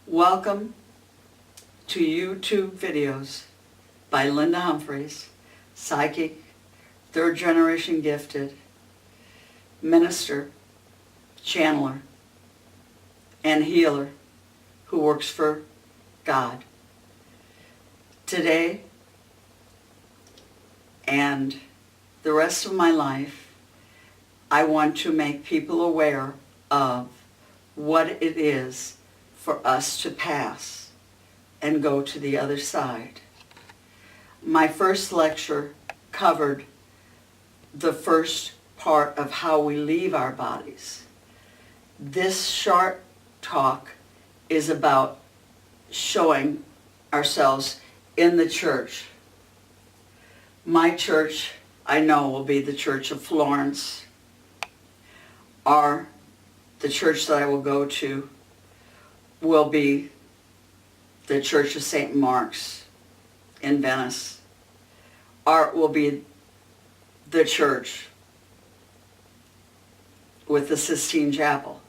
Welcome to YouTube videos by Linda Humphries, psychic, third generation gifted, minister, channeler, and healer who works for God. Today and the rest of my life, I want to make people aware of what it is for us to pass and go to the other side. My first lecture covered the first part of how we leave our bodies. This short talk is about showing ourselves in the church. My church, I know, will be the Church of Florence, or the church that I will go to will be the Church of St. Mark's in Venice, or it will be the church with the Sistine Chapel.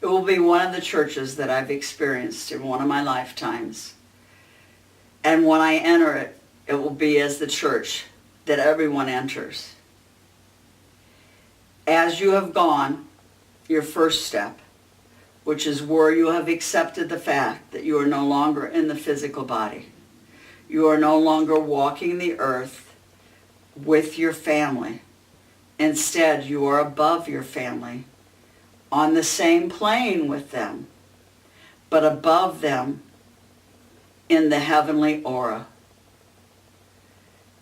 It will be one of the churches that I've experienced in one of my lifetimes. And when I enter it, it will be as the church that everyone enters. As you have gone your first step, which is where you have accepted the fact that you are no longer in the physical body. You are no longer walking the earth with your family. Instead, you are above your family, on the same plane with them, but above them in the heavenly aura.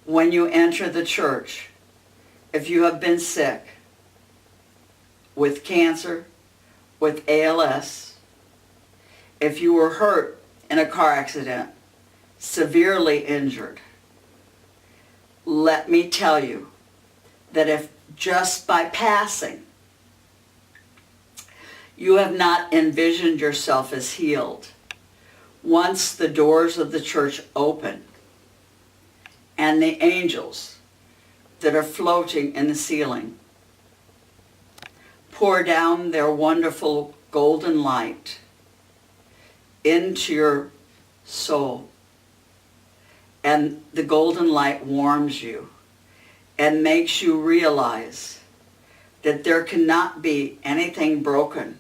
When you enter the church, if you have been sick with cancer, with ALS, if you were hurt in a car accident, severely injured, let me tell you that if just by passing you have not envisioned yourself as healed, once the doors of the church open and the angels that are floating in the ceiling pour down their wonderful golden light into your soul, and the golden light warms you and makes you realize that there cannot be anything broken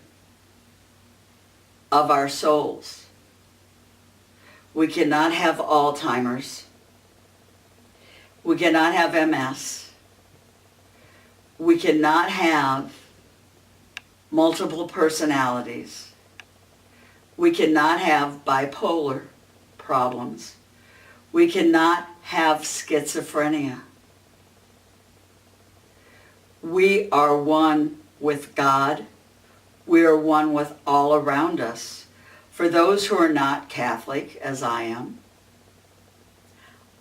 of our souls. We cannot have Alzheimer's. We cannot have MS. We cannot have multiple personalities. We cannot have bipolar problems. We cannot have schizophrenia. We are one with God. We are one with all around us. For those who are not Catholic, as I am,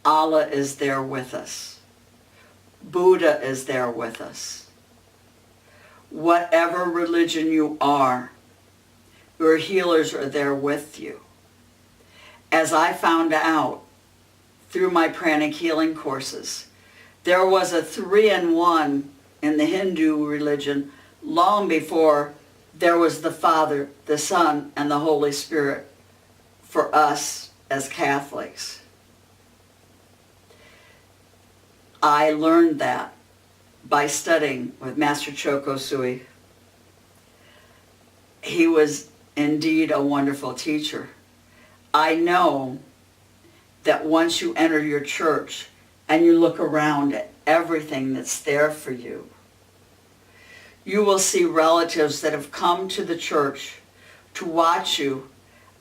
Allah is there with us. Buddha is there with us. Whatever religion you are, your healers are there with you. As I found out through my pranic healing courses, there was a 3-in-1 in the Hindu religion long before there was the Father, the Son, and the Holy Spirit for us as Catholics. I learned that by studying with Master Choco Sui. He was indeed a wonderful teacher. I know that once you enter your church and you look around at everything that's there for you, you will see relatives that have come to the church to watch you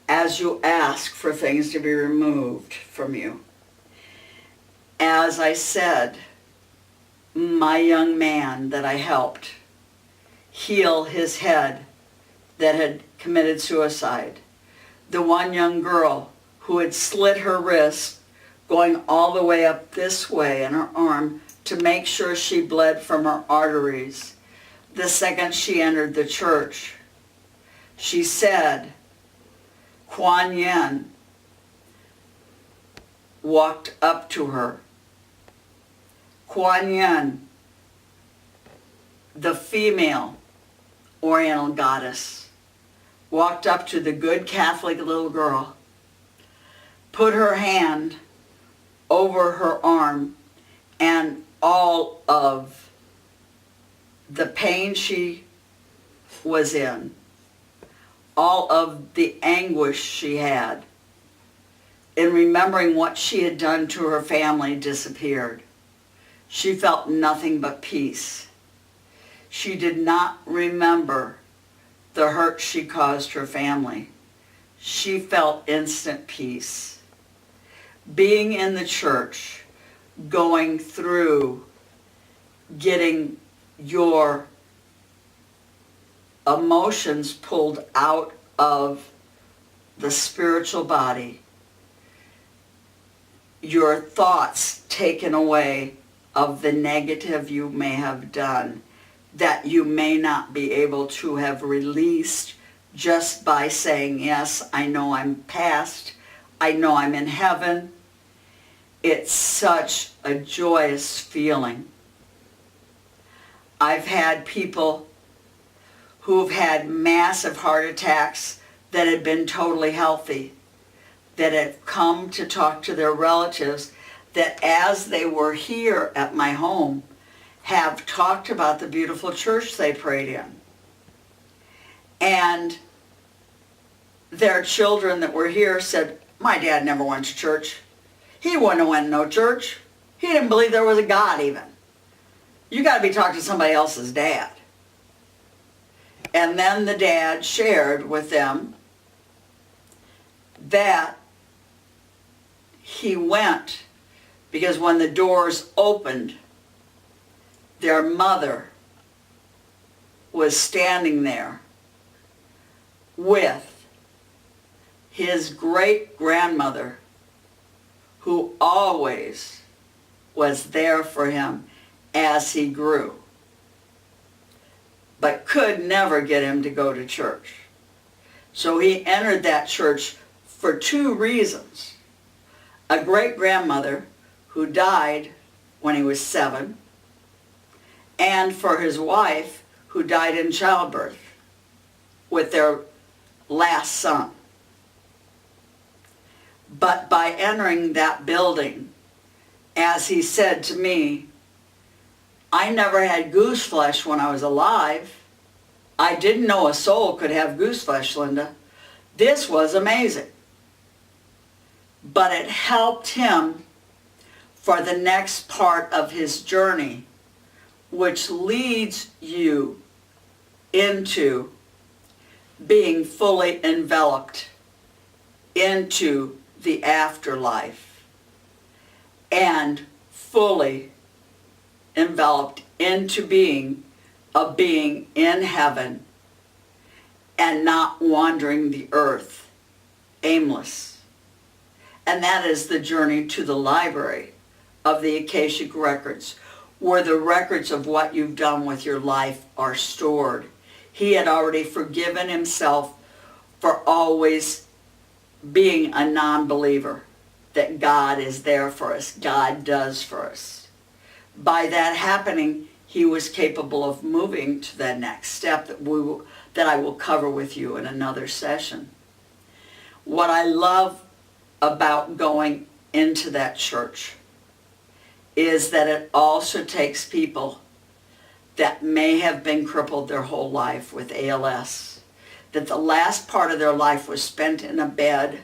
as you ask for things to be removed from you. As I said, my young man that I helped heal his head that had committed suicide, the one young girl who had slit her wrist going all the way up this way in her arm to make sure she bled from her arteries. The second she entered the church, she said, Kuan Yin walked up to her. Kuan Yin, the female Oriental goddess, walked up to the good Catholic little girl, put her hand over her arm, and all of the pain she was in, all of the anguish she had, in remembering what she had done to her family, disappeared. She felt nothing but peace. She did not remember the hurt she caused her family. She felt instant peace. Being in the church, going through getting your emotions pulled out of the spiritual body, your thoughts taken away of the negative you may have done, that you may not be able to have released just by saying, yes, I know I'm past, I know I'm in heaven. It's such a joyous feeling. I've had people who've had massive heart attacks that had been totally healthy, that have come to talk to their relatives, that as they were here at my home, have talked about the beautiful church they prayed in. And their children that were here said, my dad never went to church. He wouldn't have went to no church. He didn't believe there was a God even. You got to be talking to somebody else's dad. And then the dad shared with them that he went because when the doors opened, their mother was standing there with his great-grandmother, who always was there for him as he grew, but could never get him to go to church. So he entered that church for two reasons. A great-grandmother who died when he was 7, and for his wife who died in childbirth with their last son. But by entering that building, as he said to me, I never had goose flesh when I was alive. I didn't know a soul could have goose flesh, Linda. This was amazing. But it helped him for the next part of his journey, which leads you into being fully enveloped into the afterlife and fully enveloped into being a being in heaven and not wandering the earth aimless. And that is the journey to the library of the Akashic Records, where the records of what you've done with your life are stored. He had already forgiven himself for always being a non-believer, that God is there for us, God does for us. By that happening, he was capable of moving to that next step that I will cover with you in another session. What I love about going into that church is that it also takes people that may have been crippled their whole life with ALS, that the last part of their life was spent in a bed,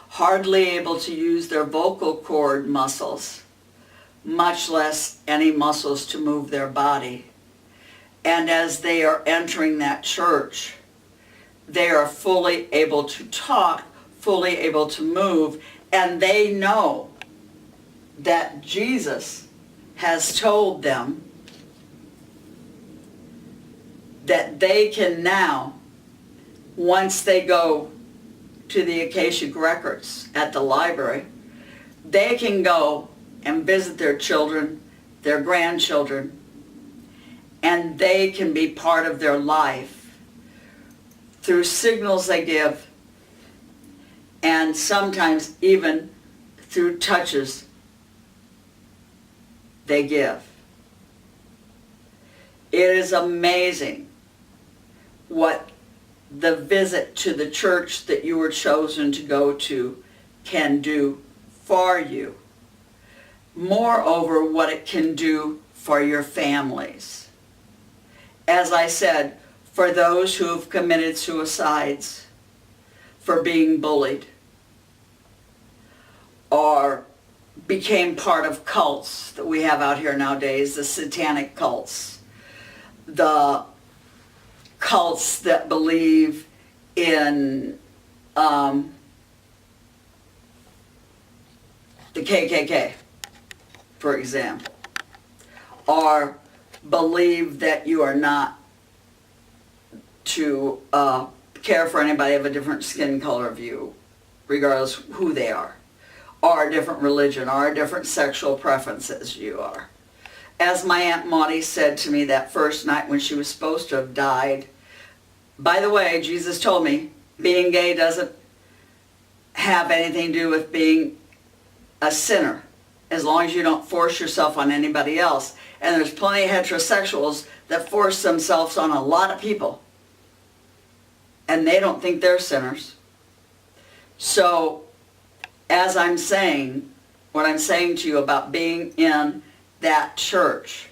hardly able to use their vocal cord muscles, much less any muscles to move their body. And as they are entering that church, they are fully able to talk, fully able to move, and they know that Jesus has told them that they can now, once they go to the Akashic Records at the library, they can go and visit their children, their grandchildren, and they can be part of their life through signals they give, and sometimes even through touches they give. It is amazing what the visit to the church that you were chosen to go to can do for you. Moreover, what it can do for your families. As I said, for those who have committed suicides, for being bullied, or became part of cults that we have out here nowadays, the satanic cults, the cults that believe in the KKK, for example, or believe that you are not to care for anybody of a different skin color of you, regardless who they are, or a different religion, or a different sexual preferences you are. As my Aunt Maudie said to me that first night when she was supposed to have died, by the way, Jesus told me being gay doesn't have anything to do with being a sinner, as long as you don't force yourself on anybody else. And there's plenty of heterosexuals that force themselves on a lot of people, and they don't think they're sinners. So, as I'm saying, what I'm saying to you about being in that church,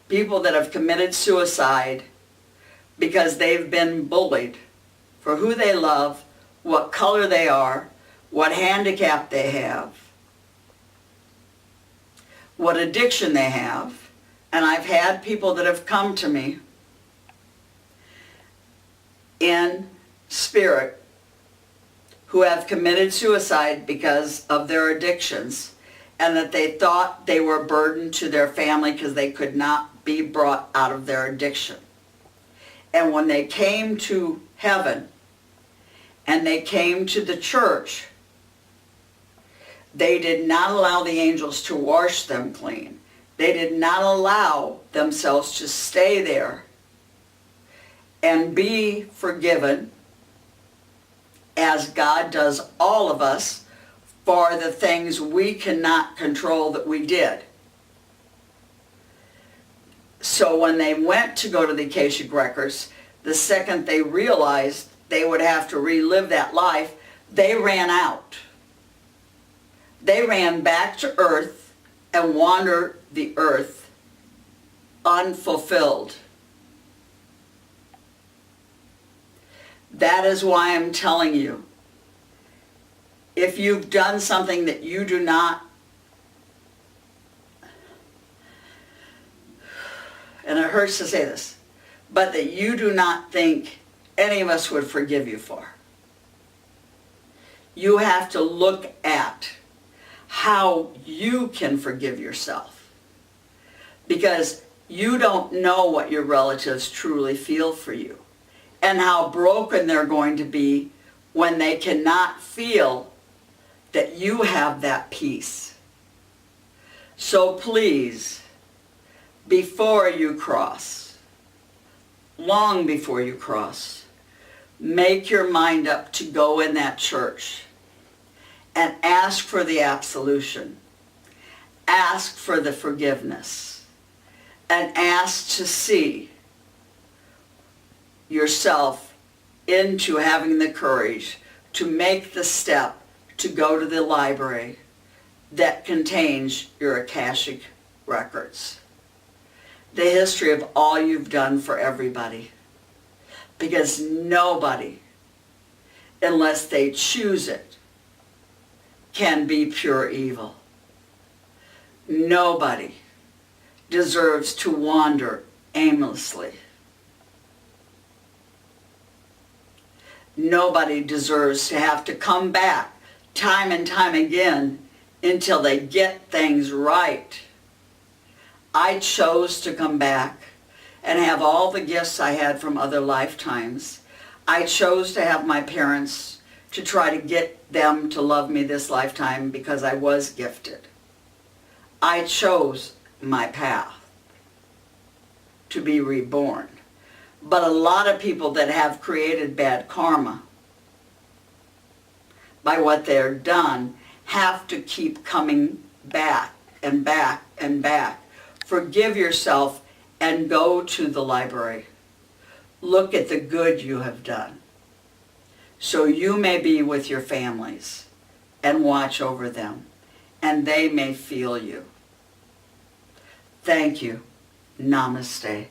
people that have committed suicide because they've been bullied for who they love, what color they are, what handicap they have, what addiction they have. And I've had people that have come to me in spirit who have committed suicide because of their addictions, and that they thought they were a burden to their family because they could not be brought out of their addiction. And when they came to heaven and they came to the church, they did not allow the angels to wash them clean. They did not allow themselves to stay there and be forgiven, as God does all of us, for the things we cannot control that we did. So when they went to go to the Akashic Records, the second they realized they would have to relive that life, they ran out. They ran back to earth and wandered the earth unfulfilled. That is why I'm telling you, if you've done something that you do not, and it hurts to say this, but that you do not think any of us would forgive you for, you have to look at how you can forgive yourself. Because you don't know what your relatives truly feel for you, and how broken they're going to be when they cannot feel that you have that peace. So please, before you cross, long before you cross, make your mind up to go in that church and ask for the absolution, ask for the forgiveness, and ask to see yourself into having the courage to make the step to go to the library that contains your Akashic Records. The history of all you've done for everybody. Because nobody, unless they choose it, can be pure evil. Nobody deserves to wander aimlessly. Nobody deserves to have to come back time and time again until they get things right. I chose to come back and have all the gifts I had from other lifetimes. I chose to have my parents to try to get them to love me this lifetime because I was gifted. I chose my path to be reborn. But a lot of people that have created bad karma by what they're done have to keep coming back and back and back. Forgive yourself and go to the library. Look at the good you have done. so you may be with your families and watch over them, and they may feel you. Thank you. Namaste.